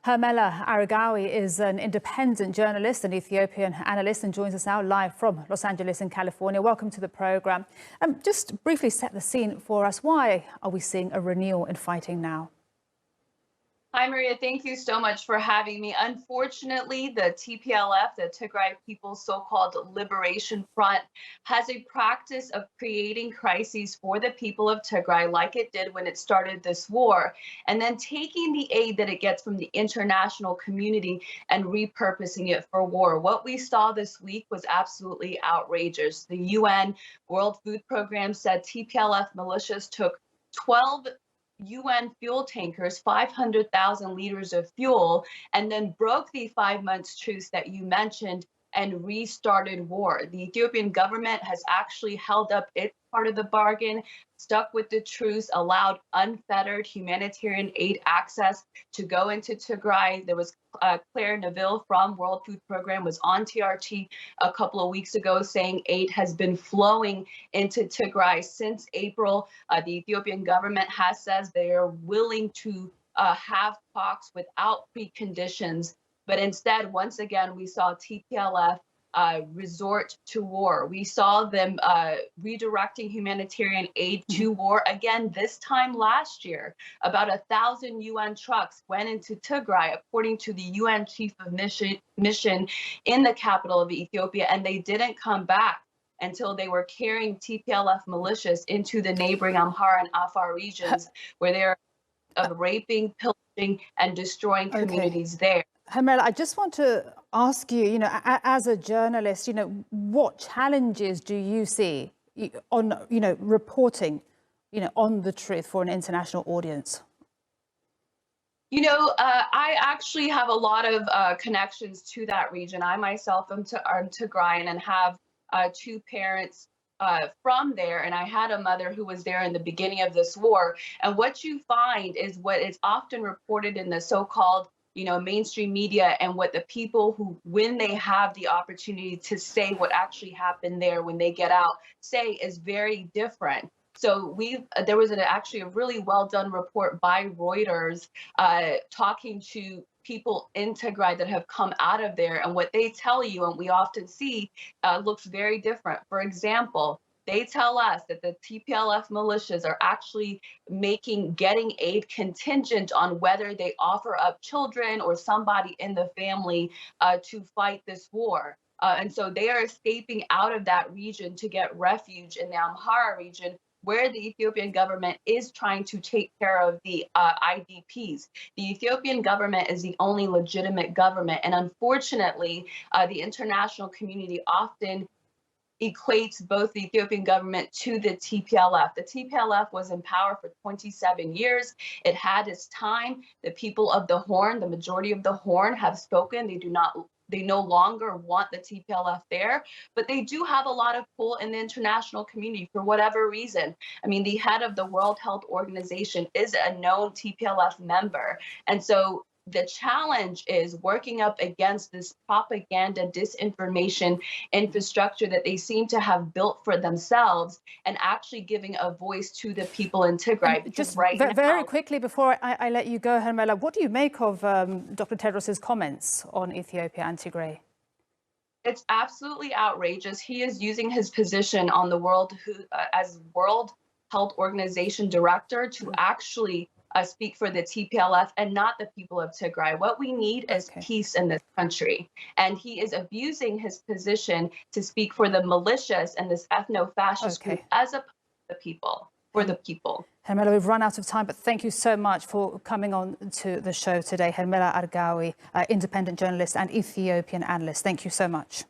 Hermela Aragawi is an independent journalist and Ethiopian analyst and joins us now live from Los Angeles in California. Welcome to the programme. Just briefly set the scene for us. Why are we seeing a renewal in fighting now? Hi, Maria. Thank you so much for having me. Unfortunately, the TPLF, the Tigray People's so-called Liberation Front, has a practice of creating crises for the people of Tigray, like it did when it started this war, and then taking the aid that it gets from the international community and repurposing it for war. What we saw this week was absolutely outrageous. The UN World Food Program said TPLF militias took 12 UN fuel tankers, 500,000 liters of fuel, and then broke the 5 months truce that you mentioned and restarted war. The Ethiopian government has actually held up its part of the bargain, stuck with the truce, allowed unfettered humanitarian aid access to go into Tigray. There was Claire Neville from World Food Program was on TRT a couple of weeks ago saying aid has been flowing into Tigray since April. The Ethiopian government has said they are willing to have talks without preconditions. But instead, once again, we saw TPLF resort to war. We saw them redirecting humanitarian aid to war again this time last year. About 1,000 UN trucks went into Tigray, according to the UN chief of mission in the capital of Ethiopia, and they didn't come back until they were carrying TPLF militias into the neighboring Amhara and Afar regions, where they're raping, pillaging, and destroying communities there. Hermela, I just want to ask you, as a journalist, what challenges do you see on, reporting, on the truth for an international audience? I actually have a lot of connections to that region. I myself am Tigrayan and have two parents from there, and I had a mother who was there in the beginning of this war. And what you find is what is often reported in the so-called mainstream media, and what the people who, when they have the opportunity to say what actually happened there when they get out, say is very different. So there was actually a really well done report by Reuters talking to people in Tigray that have come out of there, and what they tell you, and we often see, looks very different. For example, they tell us that the TPLF militias are actually getting aid contingent on whether they offer up children or somebody in the family to fight this war. And so they are escaping out of that region to get refuge in the Amhara region, where the Ethiopian government is trying to take care of the IDPs. The Ethiopian government is the only legitimate government, and unfortunately, the international community often equates both the Ethiopian government to the TPLF. The TPLF was in power for 27 years. It had its time. The people of the Horn, the majority of the Horn, have spoken. They no longer want the TPLF there, but they do have a lot of pull in the international community for whatever reason. I mean, the head of the World Health Organization is a known TPLF member. And so the challenge is working up against this propaganda, disinformation infrastructure that they seem to have built for themselves, and actually giving a voice to the people in Tigray. Just very quickly before I let you go, Hermela, what do you make of Dr. Tedros's comments on Ethiopia and Tigray? It's absolutely outrageous. He is using his position on the as World Health Organization director to actually speak for the TPLF and not the people of Tigray. What we need is peace in this country. And he is abusing his position to speak for the militias and this ethno-fascist group as opposed to the people, for the people. Hermela, we've run out of time, but thank you so much for coming on to the show today. Hermela Aragawi, independent journalist and Ethiopian analyst. Thank you so much.